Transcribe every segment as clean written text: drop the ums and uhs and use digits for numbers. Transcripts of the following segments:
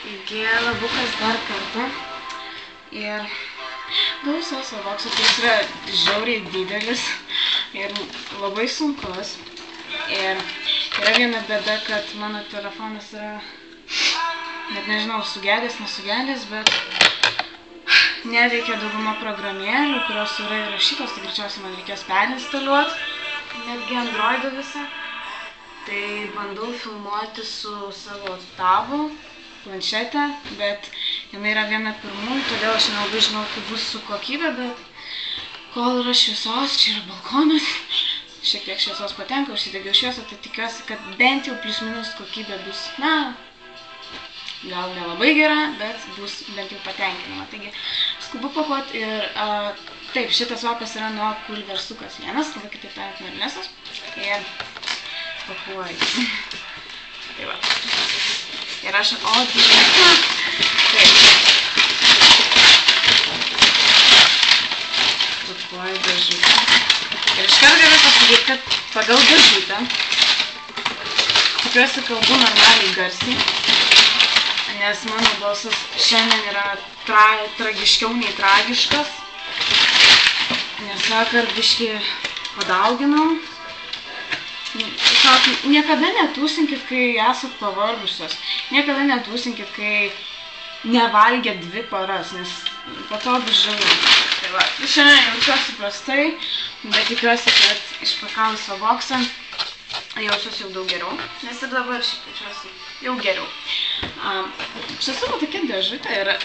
Taigi labukas dar kartą. Ir gausos Savoksas yra žiauriai didelis ir labai sunkus. Ir yra viena bėda, kad mano telefonas yra, net nežinau, sugedęs, nesugedęs, bet neveikia dauguma programėlių, kurios yra įrašytos, tai greičiausiai man reikės perinstaliuoti, netgi Androidą visą. Tai bandau filmuoti su savo tabu, planšetę, bet jinai yra viena pirmųjų, todėl aš nelabai žinau, kaip bus su kokybė, bet kol yra šviesos, čia yra balkonas, šiek tiek šviesos patenka, užsidegiau šviesą, tai tikiuosi, kad bent jau plius minus kokybė bus, na, gal nelabai gera, bet bus bent jau patenkinama. Taigi, skubu pakuoti ir taip, šitas vapas yra nuo Pulversukas 1, arba kitaip tariant Mernesas. Ir pakuoju. Tai va. Ir aš, taip. Pakuoju dėžutę. Ir iškart galiu pasakyti, kad pagal dėžutę tikiuosi kalbu normaliai garsiai, nes mano balsas šiandien yra tragiškiau nei tragiškas, nes vakar biškį padauginom. Niekada netūsinkit, kai esat pavargusios, niekada netūsinkit, kai nevalgėt 2 paras, nes po to bus žiauru. Tai va, šiandien jaučiuosi prastai, bet tikiuosi, kad išpakavus Savoksą jaučiuosi jau daug geriau, nes ir dabar šiaip jaučiuosi jau geriau. Iš tiesų, tokia dėžutė yra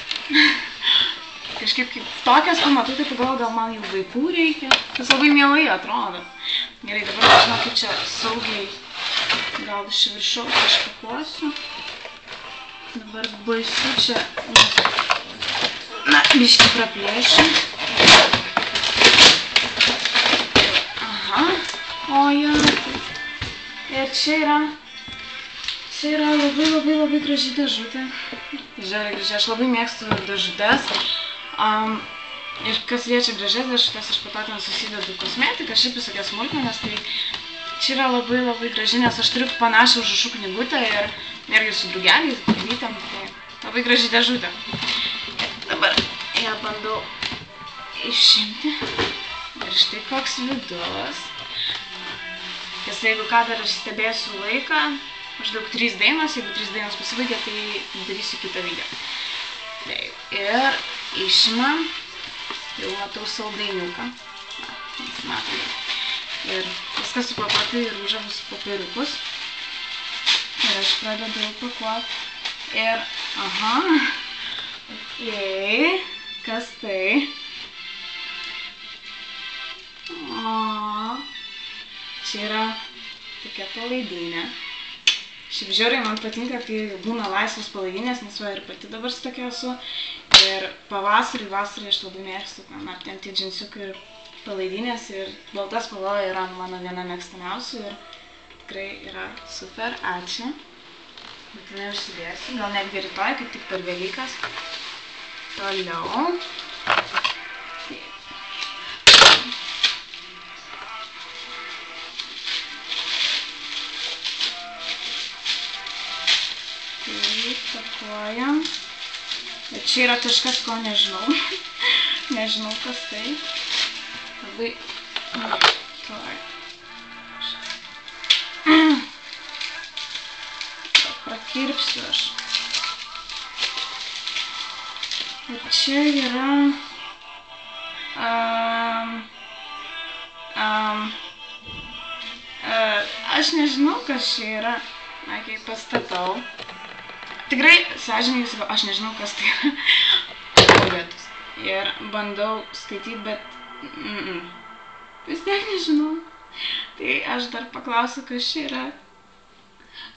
kažkaip kaip tokias pamatau, tai pagalvoju, gal man jau vaikų reikia. Tas labai mielai atrodo. Gerai, dabar nežinau, kaip čia saugiai gal iš viršaus išpakuosiu. Dabar baisu čia, na, biškį praplėšiu. Aha, o jo, ir čia yra labai graži dėžutė. Žiauriai graži, aš labai mėgstu dėžutės. Ir kas liečia gražias dėžutės, aš po to ten susidedu kosmetiką, šiaip visokias smulkmenas, tai čia yra labai graži, nes aš turiu panašią užrašų knygutę ir irgi su drugeliais, kelytėm, tai labai graži dėžutė. Ir dabar ją bandau išimti. Ir štai koks vidus. Nes jeigu ką dar aš stebėsiu laiką, maždaug 3 dainos, jeigu 3 dainos pasibaigia, tai darysiu kitą video. Taip, ir išimam, jau matau saldainiuką, matai. Ir viskas supakuoti į rūžiamus popieriukus. Ir aš pradedu pakuoti. Ir, aha, okei, kas tai? O, čia yra tokia palaidinė. Šiaip žiauriai man patinka, kai būna laisvos palaidinės, nes va ir pati dabar su tokia esu. Ir pavasarį, vasarį aš labai mėgstu, aptempti džinsiukų ir palaidinės. Ir balta spalva yra mano viena mėgstamiausių ir tikrai yra super, ačiū. Būtinai užsidėsiu, gal netgi rytoj, kaip tik per Velykas. Toliau. Pakuojam. Ir čia yra kažkas, ko nežinau. Nežinau, kas tai. Labai... Prakirpsiu aš. Ir čia yra... Aš nežinau, kas čia yra. Na, kai pastatau. Tikrai, sąžininkai sakau, aš nežinau, kas tai yra. Ir bandau skaityti, bet vis tiek nežinau. Tai aš dar paklausiu, kas čia yra.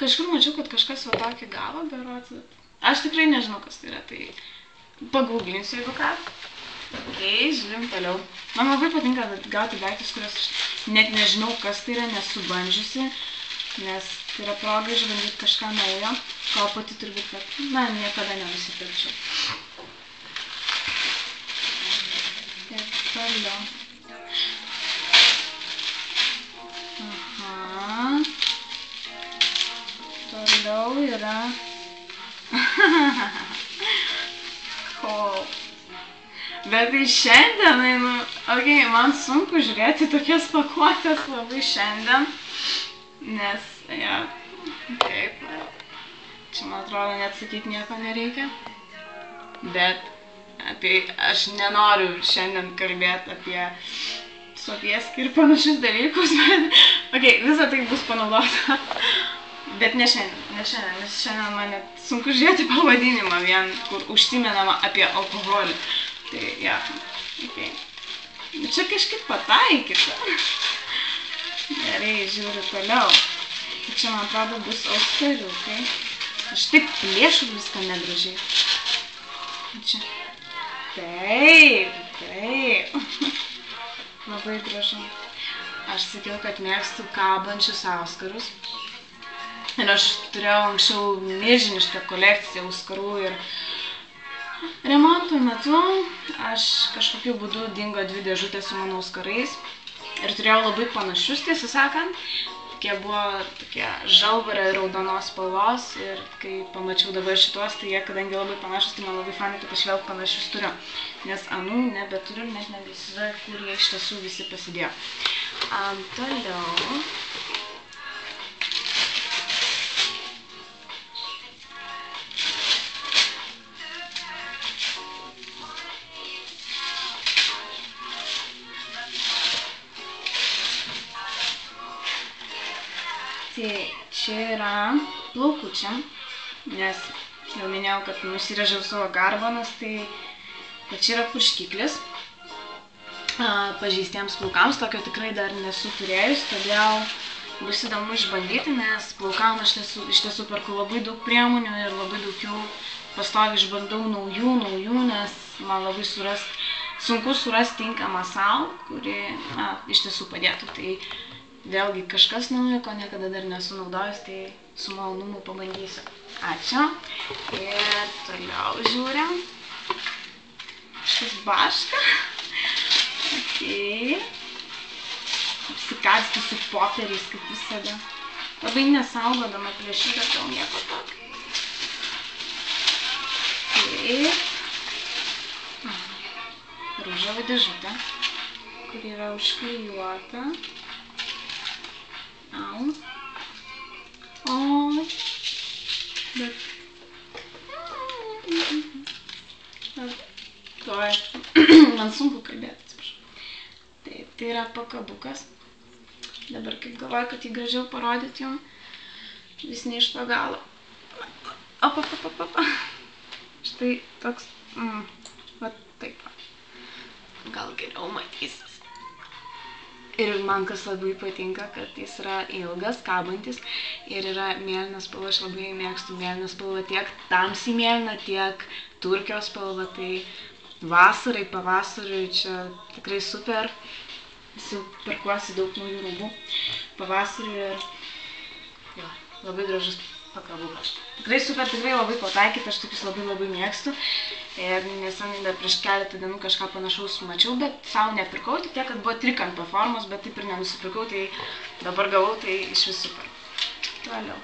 Kažkur mačiau, kad kažkas va tokį gavo, berods. Aš tikrai nežinau, kas tai yra. Tai pagooglinsiu, jeigu ką. Tai žiūrim toliau. Man labai patinka gauti daiktus, kuriuos aš net nežinau, kas tai yra, nesu bandžiusi. Nes tai yra proga išbandyti kažką naujo, ko pati turbūt, kad, na, niekada nenusipirkčiau. Ir toliau. Aha. Toliau yra Kol. Bet tai šiandien, man sunku žiūrėti tokias pakuotės labai šiandien, nes, taip, čia man atrodo net sakyti nieko nereikia, bet aš nenoriu šiandien kalbėti apie Sovietskį ir panašius dalykus, bet, visa tai bus panaudota, bet ne šiandien, nes šiandien man net sunku žiūrėti pavadinimą vien, kur užsimenama apie alkoholį. Tai, Bet čia kažkaip pataikyta. Gerai, žiūriu toliau. Tai čia, man atrodo, bus auskariukai. Aš taip plėšu viską negražiai. Čia. Taip. Labai gražu. Aš sakiau, kad mėgstu kabančius auskarus. Ir aš turėjau anksčiau milžinišką kolekciją auskarų ir remonto metu aš kažkokiu būdu dingo 2 dėžutės su mano auskarais ir turėjau labai panašius, tiesą sakant. Buvo tokie žalvario ir raudonos spalvos ir kai pamačiau dabar šitos, tai jie, kadangi labai panašus, tai man labai fainai, kad aš vėl panašius turiu. Nes anų nebeturiu, net nebeįsivaizduoju, kur jie iš tiesų visi pasidėjo. Toliau. Tai čia yra plaukučiam, nes jau minėjau, kad nusirežiau savo garbanas, tai čia yra purškiklis pažeistiems plaukams, tokio tikrai dar nesu turėjus, todėl bus įdomu išbandyti, nes plaukam aš iš tiesų perku labai daug priemonių ir labai daug jų pastoviai išbandau naujų, nes man labai sunku surasti tinkamą sau, kuri iš tiesų padėtų. Tai vėlgi kažkas naujo, ko niekada dar nesu naudojus, tai su malonumu pabandysiu. Ačiū. Ir toliau žiūrim. Šis baška. Apsikarstysiu popieriais, kaip visada. Labai nesaugodama plėšiu, bet gal nieko tokio. Ružava dėžutė, kur yra užklijuota. Man sunku kalbėti, atsiprašau. Tai yra pakabukas. Dabar kaip galvoju, kad jį gražiau parodyti jums, vis ne iš to galo. Štai toks, va taip. Gal geriau matysis. Ir man kas labai patinka, kad jis yra ilgas, kabantis ir yra mėlynas spalva. Aš labai mėgstu mėlyną spalvą, tiek tamsiai mėlyną, tiek turkijos spalvą. Tai vasarai, pavasariui čia tikrai super. Perkuosi daug naujų rūbų pavasariui ir labai gražus pakabukas. Tikrai super, tikrai labai pataikyta, aš tokius labai mėgstu. Ir nesenai dar prieš keletą dienų kažką panašaus mačiau, bet savo nepirkau, tik tiek, kad buvo trikampio formos, bet taip ir nenusipirkau, tai dabar gavau, tai iš vis super. Toliau.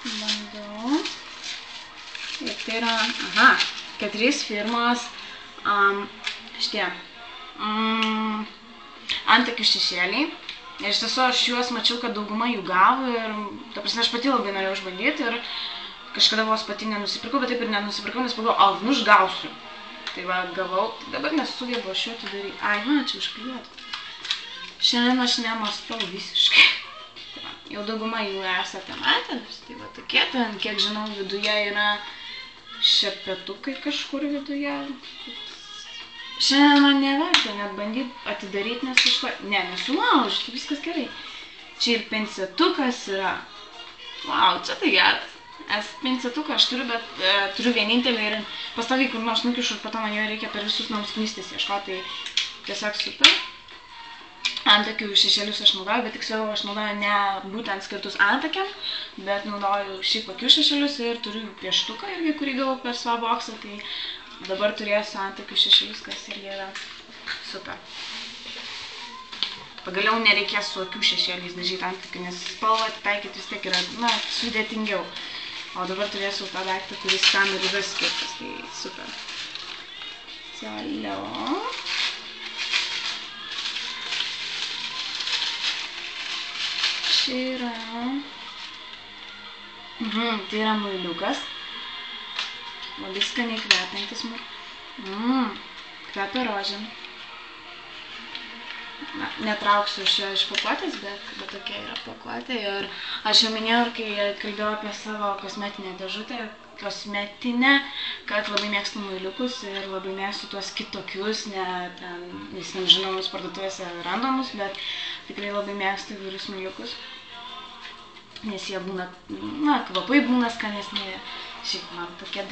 Bandau. Ir tai yra, 4 firmos šitie antakių šešėliai. Ir iš tiesų aš juos mačiau, kad dauguma jų gavo ir, ta prasme, aš pati labai norėjau išbandyti ir kažkada vos pati nenusipirkau, bet taip ir nenusipirkau, nes pagalvojau, aš gausiu. Tai va, gavau, dabar nesugebu aš jų atidaryti. Čia užklijuoti. Šiandien aš nemastau visiškai. Jau dauguma jų esate matę, tai va tokie, ten, kiek žinau, viduje yra šepetukai kažkur viduje. Šiandien man neverta net bandyti atidaryti, nes aš nesulaužyti, viskas gerai. Čia ir pensetukas yra. Vau, čia tai geras. Pensetuką aš turiu, bet turiu vienintelį ir pastoviai kur nors nukišu ir po to man jo reikia per visus namus knystis ieškoti, tai tiesiog super. Antakių šešėlius aš naudoju, bet tiksliau aš naudoju ne būtent skirtus antakiam, bet naudoju šiaip akių šešėlius ir turiu pieštuką irgi, kurį gavau per savo boksą, tai dabar turėsiu antakių šešėlius, kas irgi yra super. Pagaliau nereikės su akių šešėliais dažyti antakių, nes spalvą taikyti vis tiek yra, na, sudėtingiau. O dabar turėsiu tą daiktą, kuris tam ir yra skirtas, tai super. Toliau. Čia yra... Tai yra muiliukas. Labai skaniai kvepiantis muiliukas. Kvepia rožėm. Na, netrauksiu iš jo iš pakuotės, bet tokia yra pakuotė. Ir aš jau minėjau, kai kalbėjau apie savo kosmetinę dėžutę, kad labai mėgstu muiliukus ir labai mėgstu tuos kitokius, nežinomus parduotuvėse randamus, bet tikrai labai mėgstu įvairius muiliukus. Nes jie būna, na, kvapai būna skanesni, šiaip man tokie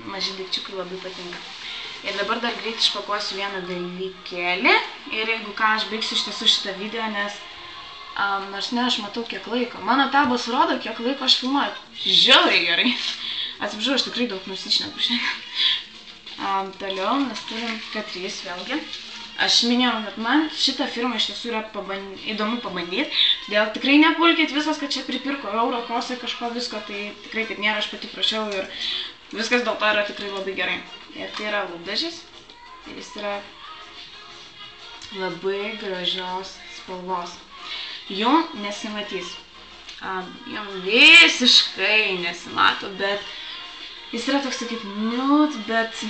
maži daikčiukai labai patinka. Ir dabar dar greit išpakuosiu vieną dalykėlį ir jeigu ką, aš baigsiu iš tiesų šitą video, nes nors ne, aš matau kiek laiko. Mano tabas rodo, kiek laiko aš filmuoju. Žiauriai gerai. Atsiprašau, aš tikrai daug nusišneku šiandien. Toliau mes turim Catrice vėlgi. Aš minėjau, kad man šitą firmą iš tiesų yra įdomu pabandyti, todėl tikrai nepulkit viskas, kad čia pripirko euro, kosai, kažko visko, tai tikrai taip nėra, aš pati prašiau ir viskas dėl to yra tikrai labai gerai. Ir tai yra lūpdažis ir jis yra labai gražios spalvos. Jum nesimatys, jum visiškai nesimato, bet jis yra toks kaip nude, bet